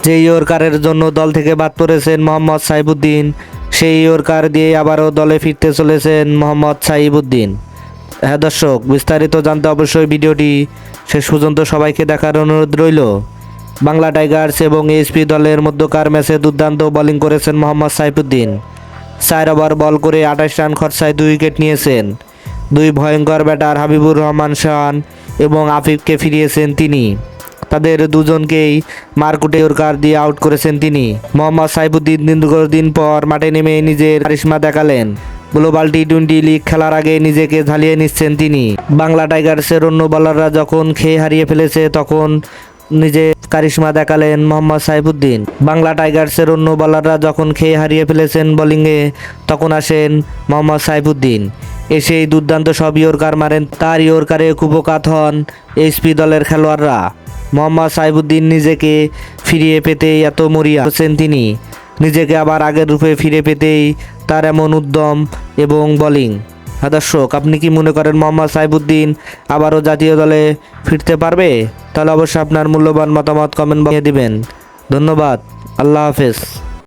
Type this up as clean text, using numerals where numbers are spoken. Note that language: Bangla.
যে ইয়র্কারের জন্য দল থেকে বাদ পড়েছেন মোহাম্মদ সাইফুদ্দিন, সেই ইয়র্কার দিয়ে আবারও দলে ফিরতে চলেছেন মোহাম্মদ সাইফুদ্দিন। হ্যাঁ দর্শক, বিস্তারিত জানতে অবশ্যই ভিডিওটি শেষ পর্যন্ত সবাইকে দেখার অনুরোধ রইল। বাংলা টাইগার্স এবং এসপি দলের মধ্যকার ম্যাচে দুর্দান্ত বোলিং করেছেন মোহাম্মদ সাইফুদ্দিন। 4 ওভার বল করে 28 রান খরচায় 2 উইকেট নিয়েছেন। 2 ভয়ঙ্কর ব্যাটার হাবিবুর রহমান শান এবং আফিফকে ফিরিয়েছেন তিনি। তাদের দুজনকেই মারকুটে ইয়র্কার দিয়ে আউট করেছেন তিনি। মোহাম্মদ সাইফুদ্দিন দীর্ঘদিন পর মাঠে নেমে নিজের কারিশমা দেখালেন। গ্লোবাল টি-20 লিগ খেলার আগে নিজেকে ঝালিয়ে নিচ্ছেন তিনি। বাংলা টাইগার্সের অন্য বোলাররা যখন খেয়ে হারিয়ে ফেলেছে তখন নিজে কারিশমা দেখালেন মোহাম্মদ সাইফুদ্দিন। বাংলা টাইগার্সের অন্য বোলাররা যখন খেয়ে হারিয়ে ফেলেছেন বোলিংয়ে, তখন আসেন মোহাম্মদ সাইফুদ্দিন। এসেই দুর্দান্ত সব ইয়র্কার মারেন। তার ইয়র্কারে কুপোকাত হন এসপি দলের খেলোয়াড়রা। মোহাম্মদ সাইফুদ্দিন নিজেকে ফিরিয়ে পেতেই এত মরিয়া হচ্ছেন তিনি। নিজেকে আবার আগের রূপে ফিরে পেতেই তার এমন উদ্যম এবং বোলিং। দর্শক, আপনি কি মনে করেন মোহাম্মদ সাইফুদ্দিন আবারও জাতীয় দলে ফিরতে পারবে? তাহলে অবশ্যই আপনার মূল্যবান মতামত কমেন্ট বক্সে দিবেন। ধন্যবাদ। আল্লাহ হাফেজ।